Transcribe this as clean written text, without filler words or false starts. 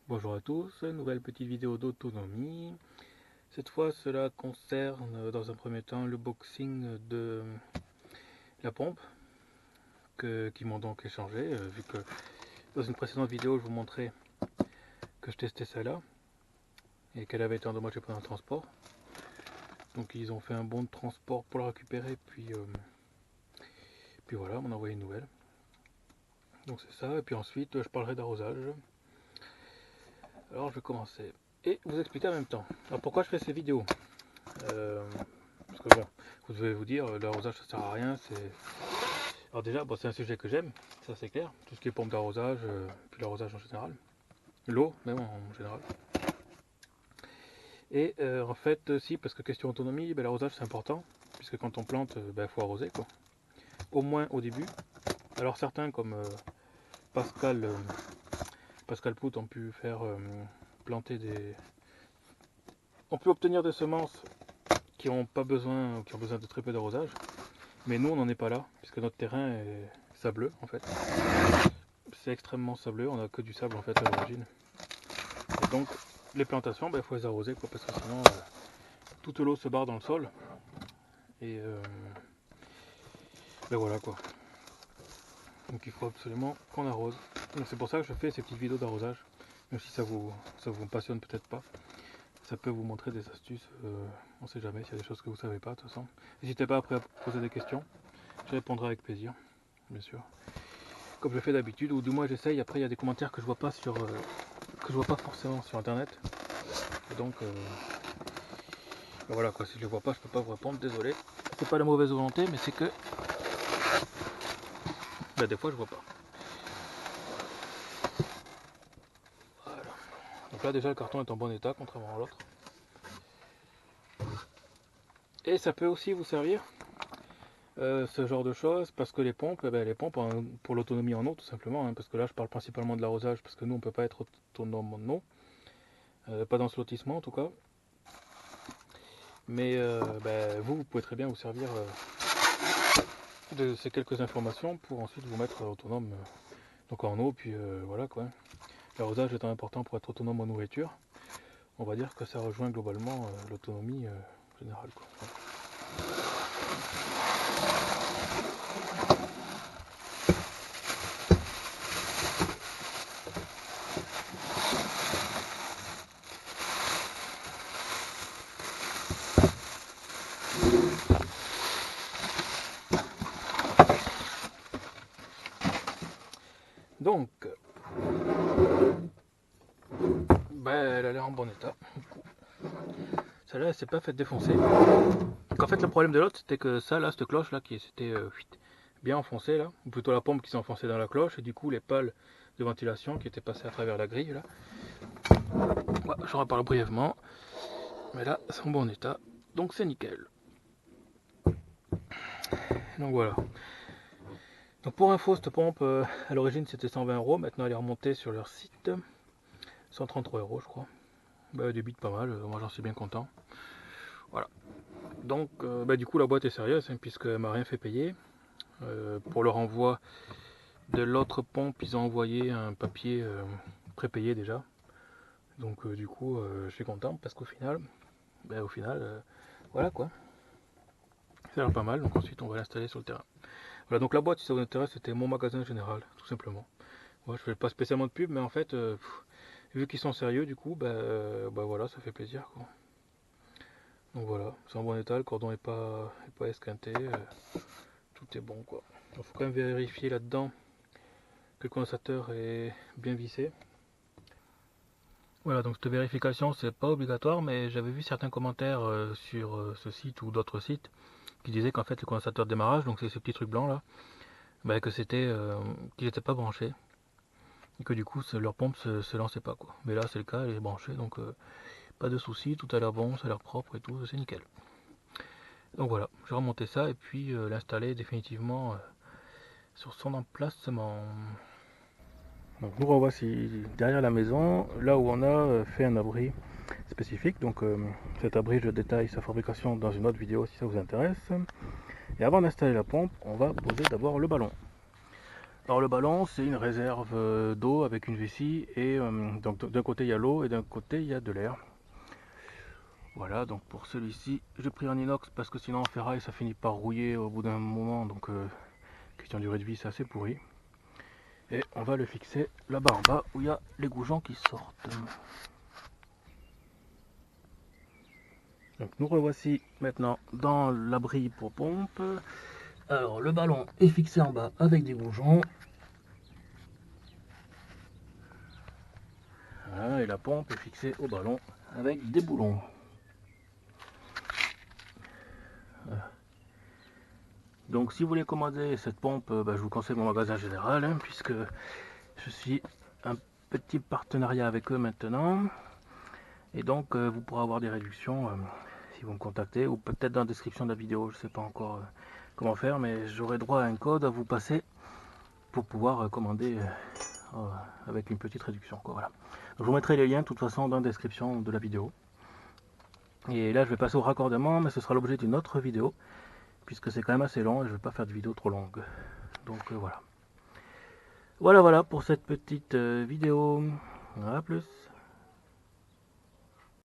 Bonjour à tous, nouvelle petite vidéo d'autonomie. Cette fois cela concerne dans un premier temps le boxing de la pompe qui m'ont donc échangé, vu que dans une précédente vidéo je vous montrais que je testais celle-là et qu'elle avait été endommagée pendant le transport. Donc ils ont fait un bon de transport pour la récupérer, puis voilà, on m'a envoyé une nouvelle. Donc c'est ça, et puis ensuite je parlerai d'arrosage. Alors je vais commencer et vous expliquer en même temps. Alors pourquoi je fais ces vidéos Parce que bon, vous devez vous dire, l'arrosage ça sert à rien. Alors déjà, bon, c'est un sujet que j'aime, ça c'est clair. Tout ce qui est pompe d'arrosage, puis l'arrosage en général. L'eau, même en général. Et en fait, si, parce que question autonomie, ben, l'arrosage c'est important. Puisque quand on plante, il faut arroser quoi. Au moins au début. Alors certains comme Pascal, Pascal Pout ont pu faire planter des. On peut obtenir des semences qui ont pas besoin, qui ont besoin de très peu d'arrosage. Mais nous on n'en est pas là, puisque notre terrain est sableux en fait. C'est extrêmement sableux, on n'a que du sable en fait à l'origine. Et donc les plantations, il faut les arroser quoi, parce que sinon toute l'eau se barre dans le sol. Et voilà quoi. Donc il faut absolument qu'on arrose. Donc c'est pour ça que je fais ces petites vidéos d'arrosage. Même si ça vous passionne peut-être pas. Ça peut vous montrer des astuces. On sait jamais s'il y a des choses que vous savez pas de toute façon. N'hésitez pas après à poser des questions. Je répondrai avec plaisir, bien sûr. Comme je fais d'habitude, ou du moins j'essaye. Après il y a des commentaires que je vois pas que je vois pas forcément sur internet. Et donc voilà quoi, si je les vois pas, je peux pas vous répondre, désolé. C'est pas la mauvaise volonté, mais c'est que des fois je vois pas. Voilà. Donc là déjà le carton est en bon état contrairement à l'autre. Et ça peut aussi vous servir ce genre de choses parce que les pompes, pour l'autonomie en eau tout simplement, hein, parce que là je parle principalement de l'arrosage parce que nous on peut pas être autonome en eau, pas dans ce lotissement en tout cas. Mais vous pouvez très bien vous servir de ces quelques informations pour ensuite vous mettre autonome donc en eau, puis voilà quoi. L'arrosage étant important pour être autonome en nourriture, on va dire que ça rejoint globalement l'autonomie générale quoi. Donc, elle a l'air en bon état. Celle-là, elle s'est pas faite défoncer. Donc en fait, le problème de l'autre, c'était que ça, là, cette cloche là, qui s'était bien enfoncée là, ou plutôt la pompe qui s'est enfoncée dans la cloche, et du coup les pales de ventilation qui étaient passées à travers la grille là. Ouais, j'en reparle brièvement, mais là, c'est en bon état, donc c'est nickel. Donc voilà. Donc pour info, cette pompe, à l'origine c'était 120 €, maintenant elle est remontée sur leur site, 133 € je crois. Elle débite pas mal, moi j'en suis bien content. Voilà. Donc du coup la boîte est sérieuse, hein, puisqu'elle m'a rien fait payer. Pour le renvoi de l'autre pompe, ils ont envoyé un papier prépayé déjà. Donc du coup, je suis content parce qu'au final, voilà quoi. Ça a l'air pas mal, donc ensuite on va l'installer sur le terrain. Voilà, donc la boîte, si ça vous intéresse, c'était mon magasin général, tout simplement. Moi, je fais pas spécialement de pub, mais en fait, vu qu'ils sont sérieux, du coup, voilà, ça fait plaisir quoi. Donc voilà, c'est en bon état, le cordon est pas esquinté, tout est bon quoi. Il faut quand même vérifier là-dedans que le condensateur est bien vissé. Voilà, donc cette vérification c'est pas obligatoire, mais j'avais vu certains commentaires sur ce site ou d'autres sites qui disaient qu'en fait le condensateur de démarrage, donc c'est ces petits trucs blancs là, que c'était qu'il n'était pas branché et que du coup leur pompe se lançait pas quoi. Mais là c'est le cas, elle est branchée, donc pas de souci, tout a l'air bon, ça a l'air propre et tout, c'est nickel. Donc voilà, j'ai remonté ça et puis l'installer définitivement sur son emplacement. Donc nous revoici derrière la maison, là où on a fait un abri spécifique. Donc cet abri, je détaille sa fabrication dans une autre vidéo si ça vous intéresse. Et avant d'installer la pompe, on va poser d'abord le ballon. Alors le ballon, c'est une réserve d'eau avec une vessie et donc d'un côté il y a l'eau et d'un côté il y a de l'air. Voilà, donc pour celui-ci, j'ai pris en inox parce que sinon en ferraille ça finit par rouiller au bout d'un moment, donc question de durée de vie c'est assez pourri. Et on va le fixer là-bas en bas où il y a les goujons qui sortent. Donc nous revoici maintenant dans l'abri pour pompe. Alors le ballon est fixé en bas avec des goujons. Voilà, et la pompe est fixée au ballon avec des boulons. Voilà. Donc si vous voulez commander cette pompe, je vous conseille mon magasin général, hein, puisque je suis un petit partenariat avec eux maintenant. Et donc vous pourrez avoir des réductions si vous me contactez, ou peut-être dans la description de la vidéo, je ne sais pas encore comment faire, mais j'aurai droit à un code à vous passer pour pouvoir commander avec une petite réduction, quoi, voilà. Donc, je vous mettrai les liens de toute façon dans la description de la vidéo. Et là je vais passer au raccordement, mais ce sera l'objet d'une autre vidéo, puisque c'est quand même assez long et je ne vais pas faire de vidéo trop longue. Donc voilà. Voilà pour cette petite vidéo. A plus.